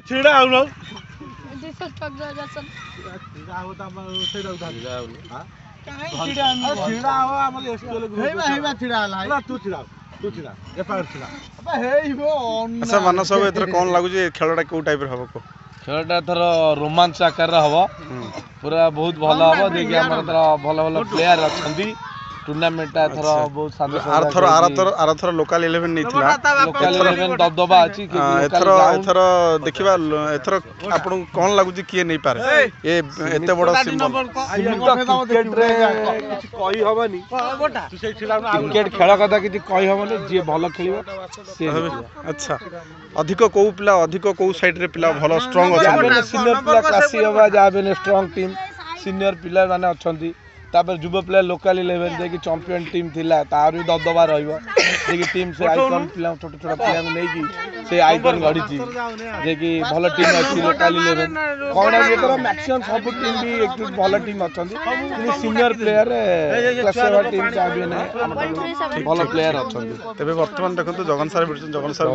छिड़ा आउनो this stock जो जासन छिड़ा हो त सेडा उठा हां काहे छिड़ा छिड़ा हो हमर एसकेले हेबा छिड़ा हला ना तू छिड़ा ए पार छिड़ा अबे हेइबो अच्छा मानस सब एथर कोन लागु जे खेलटा को टाइप रे हबो को खेलटा थर रोमांच आकार हबो पूरा बहुत भलो हबो देखि हमर थर भलो भलो प्लेयर अछंदी टूर्नामेंट थर बहुत शानदार आर थर लोकल 11 नहीं थिला लोकल 11 दबदबा अछि कि एथर देखिबा एथर आपन कोन लागु जे किए नहीं पारे ए एते बड़ सिंबल क्रिकेट रे किछ कहि हबनी तू से छिड़ा क्रिकेट खेल कथा किछ कहि हबनी जे भलो खेलिबो से अच्छा अधिक को पिला अधिक को साइड रे पिला भलो स्ट्रांग अछि सीनियर पिला क्लासी हबा जाबे स्ट्रांग टीम सीनियर पिला माने अछंती तापर युवा प्लेयर लोकल 11 जे कि चैंपियन टीम थिला तार भी दबदबा रहइबो जे कि टीम से आइकन पिला छोट छोट पिला नै कि से आइकन गढी छी जे कि भलो टीम अछि लोकल 11 कोन एकर मैक्सिमम सब टीम भी एक भलो टीम अछंती कि senior player class team champion है भलो प्लेयर अछंती तबे वर्तमान देखंतु जगन सर बिरसन जगन सर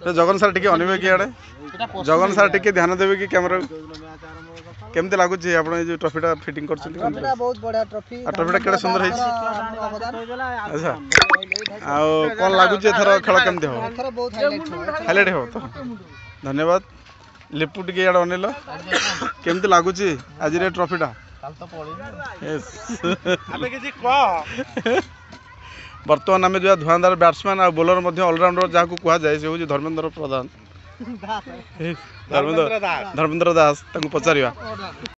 तो जगन सर टिके अनिबे कि आडे जगन सर टिके ध्यान देबे कि कैमरा केमते लागु छी आपण जे ट्रॉफीटा फिटिंग करछन ट्रॉफीटा बहुत बड़ा ट्रॉफी आ ट्रॉफीटा केडा सुंदर है अच्छा आ कोन लागु छी थरो खेल केमते हो थरो बहुत हाईलाइट हो तो धन्यवाद लिपु टिके याड अनेलो केमते लागु छी आज रे ट्रॉफीटा काल तो पड़ी यस अबे किछि क वर्तमान आम जो धुआंधार बैट्समैन और बोलर ऑलराउंडर जहाँ को कह जाए से हूँ धर्मेंद्र प्रधान धर्मेंद्र दास पचार